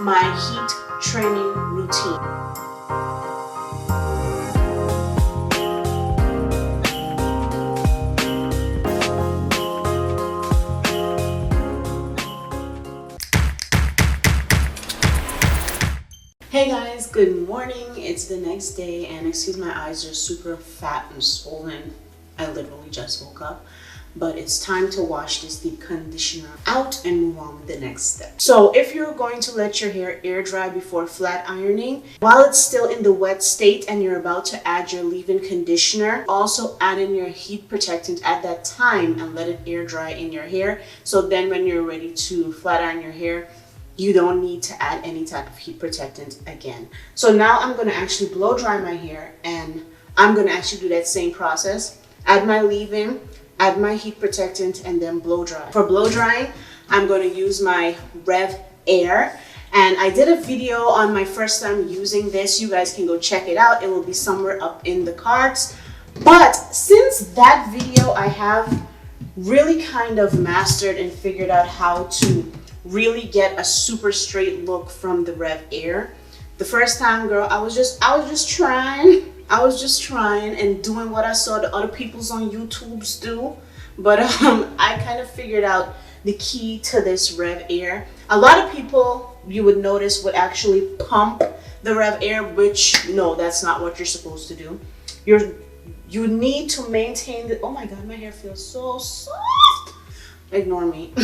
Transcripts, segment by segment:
my heat training routine. Hey guys, good morning. It's the next day and excuse my eyes are super fat and swollen. I literally just woke up. But it's time to wash this deep conditioner out and move on with the next step. So if you're going to let your hair air dry before flat ironing, while it's still in the wet state and you're about to add your leave-in conditioner, also add in your heat protectant at that time and let it air dry in your hair. So then when you're ready to flat iron your hair, you don't need to add any type of heat protectant again. So now I'm going to actually blow dry my hair, and I'm going to actually do that same process. Add my leave-in, add my heat protectant, and then blow dry. For blow drying, I'm going to use my Rev Air, and I did a video on my first time using this. You guys can go check it out. It will be somewhere up in the cards. But since that video, I have really kind of mastered and figured out how to really get a super straight look from the Rev Air. The first time, girl, I was just trying and doing what I saw the other people's on YouTube's do. But I kind of figured out the key to this Rev Air. A lot of people, you would notice, would actually pump the Rev Air, which no, that's not what you're supposed to do. You need to maintain the, oh my god, my hair feels so soft. Ignore me.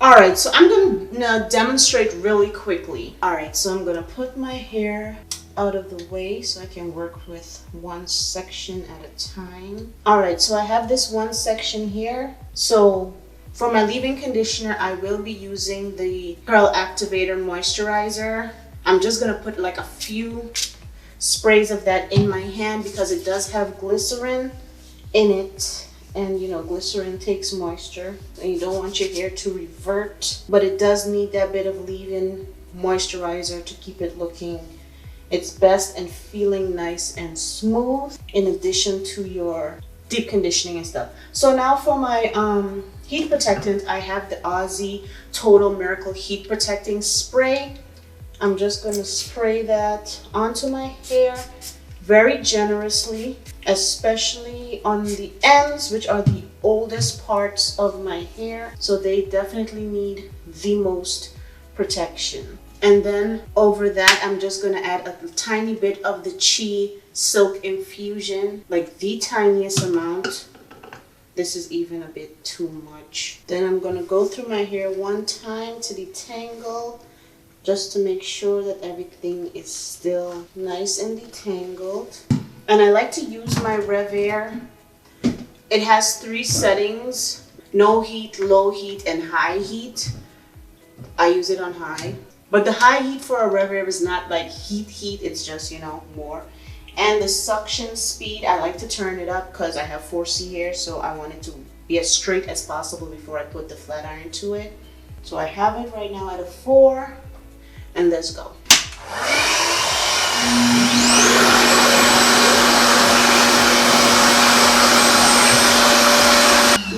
All right, so I'm gonna demonstrate really quickly. All right, so I'm gonna put my hair out of the way so I can work with one section at a time. All right, so I have this one section here. So for my leave-in conditioner, I will be using the Curl Activator Moisturizer. I'm just gonna put like a few sprays of that in my hand because it does have glycerin in it. And you know, glycerin takes moisture and you don't want your hair to revert, but it does need that bit of leave-in moisturizer to keep it looking its best and feeling nice and smooth, in addition to your deep conditioning and stuff. So now for my heat protectant, I have the Aussie Total Miracle Heat Protecting Spray. I'm just going to spray that onto my hair very generously, especially on the ends, which are the oldest parts of my hair. So they definitely need the most protection. And then over that, I'm just going to add a tiny bit of the Chi Silk Infusion, like the tiniest amount. This is even a bit too much. Then I'm going to go through my hair one time to detangle, just to make sure that everything is still nice and detangled. And I like to use my Rev Air. It has 3 settings: no heat, low heat, and high heat. I use it on high. But the high heat for a Rev Air is not like heat, it's just, you know, more. And the suction speed, I like to turn it up because I have 4C hair, so I want it to be as straight as possible before I put the flat iron to it. So I have it right now at a 4. And let's go.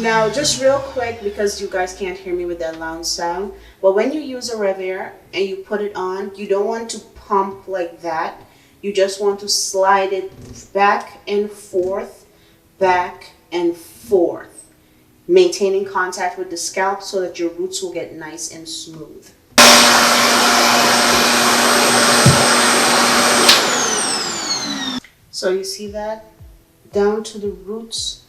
Now, just real quick, because you guys can't hear me with that loud sound, but when you use a Rev Air and you put it on, you don't want to pump like that. You just want to slide it back and forth, maintaining contact with the scalp so that your roots will get nice and smooth. So you see that? Down to the roots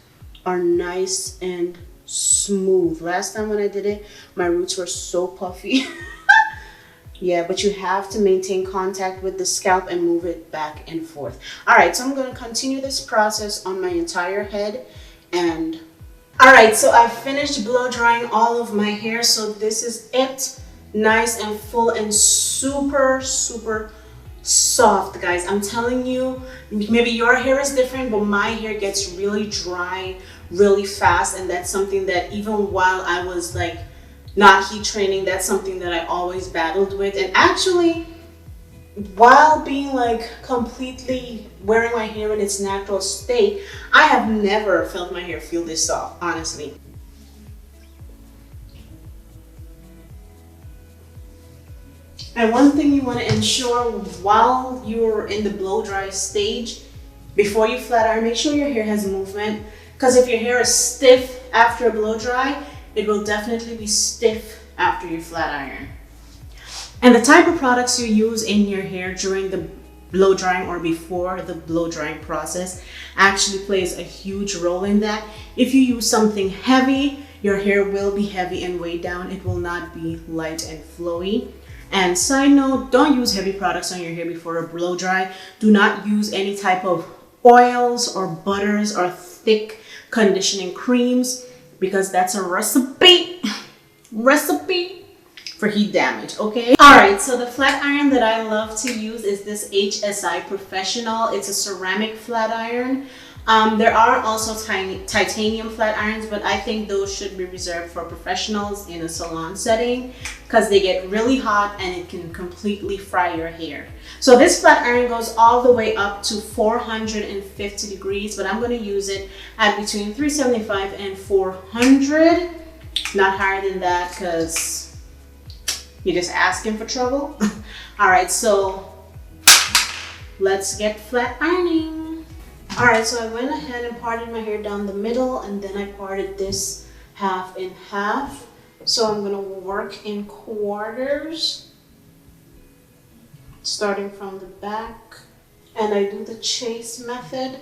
are nice and smooth. Last time when I did it, my roots were so puffy. Yeah, but you have to maintain contact with the scalp and move it back and forth. All right, so I'm going to continue this process on my entire head. And all right, so I finished blow drying all of my hair. So this is it. Nice and full and super soft, guys. I'm telling you, maybe your hair is different, but my hair gets really dry really fast, and that's something that even while I was like not heat training, that's something that I always battled with. And actually, while being like completely wearing my hair in its natural state, I have never felt my hair feel this soft, honestly. And one thing you want to ensure while you're in the blow dry stage, before you flat iron, make sure your hair has movement. Because if your hair is stiff after a blow dry, it will definitely be stiff after you flat iron. And the type of products you use in your hair during the blow drying or before the blow drying process actually plays a huge role in that. If you use something heavy, your hair will be heavy and weighed down. It will not be light and flowy. And side note, don't use heavy products on your hair before a blow dry. Do not use any type of oils or butters or thick conditioning creams, because that's a recipe for heat damage, okay? All right, so the flat iron that I love to use is this HSI Professional. It's a ceramic flat iron. There are also titanium flat irons, but I think those should be reserved for professionals in a salon setting because they get really hot and it can completely fry your hair. So this flat iron goes all the way up to 450 degrees, but I'm going to use it at between 375 and 400, not higher than that because you're just asking for trouble. All right, so let's get flat ironing. All right, so I went ahead and parted my hair down the middle, and then I parted this half in half. So I'm gonna work in quarters, starting from the back. And I do the chase method.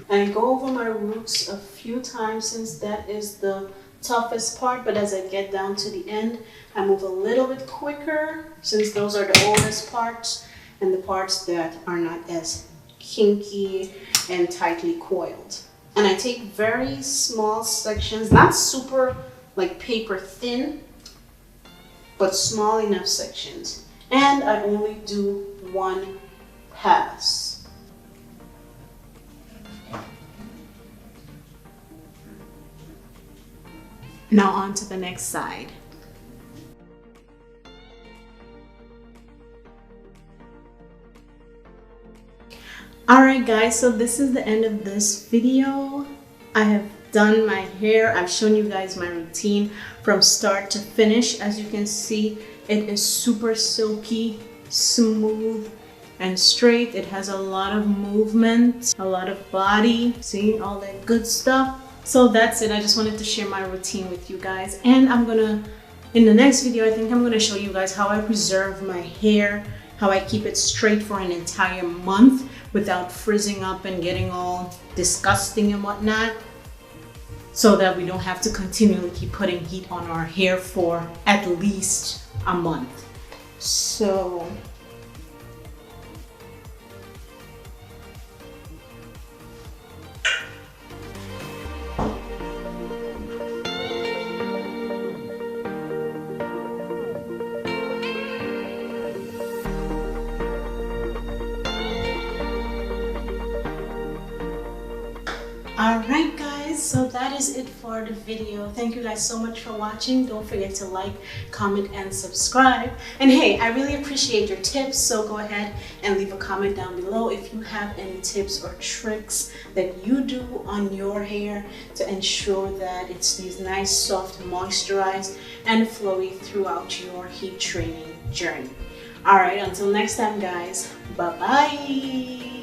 And I go over my roots a few times since that is the toughest part, but as I get down to the end, I move a little bit quicker since those are the oldest parts and the parts that are not as kinky and tightly coiled. And I take very small sections, not super like paper thin, but small enough sections. And I only do one pass. Now on to the next side. Alright guys, so this is the end of this video. I have done my hair. I've shown you guys my routine from start to finish. As you can see, it is super silky, smooth, and straight. It has a lot of movement, a lot of body. See, all that good stuff. So that's it. I just wanted to share my routine with you guys. And in the next video, I think I'm gonna show you guys how I preserve my hair, how I keep it straight for an entire month without frizzing up and getting all disgusting and whatnot, so that we don't have to continually keep putting heat on our hair for at least a month. So alright guys, so that is it for the video. Thank you guys so much for watching. Don't forget to like, comment, and subscribe. And hey, I really appreciate your tips, so go ahead and leave a comment down below if you have any tips or tricks that you do on your hair to ensure that it stays nice, soft, moisturized, and flowy throughout your heat training journey. Alright, until next time guys, bye-bye.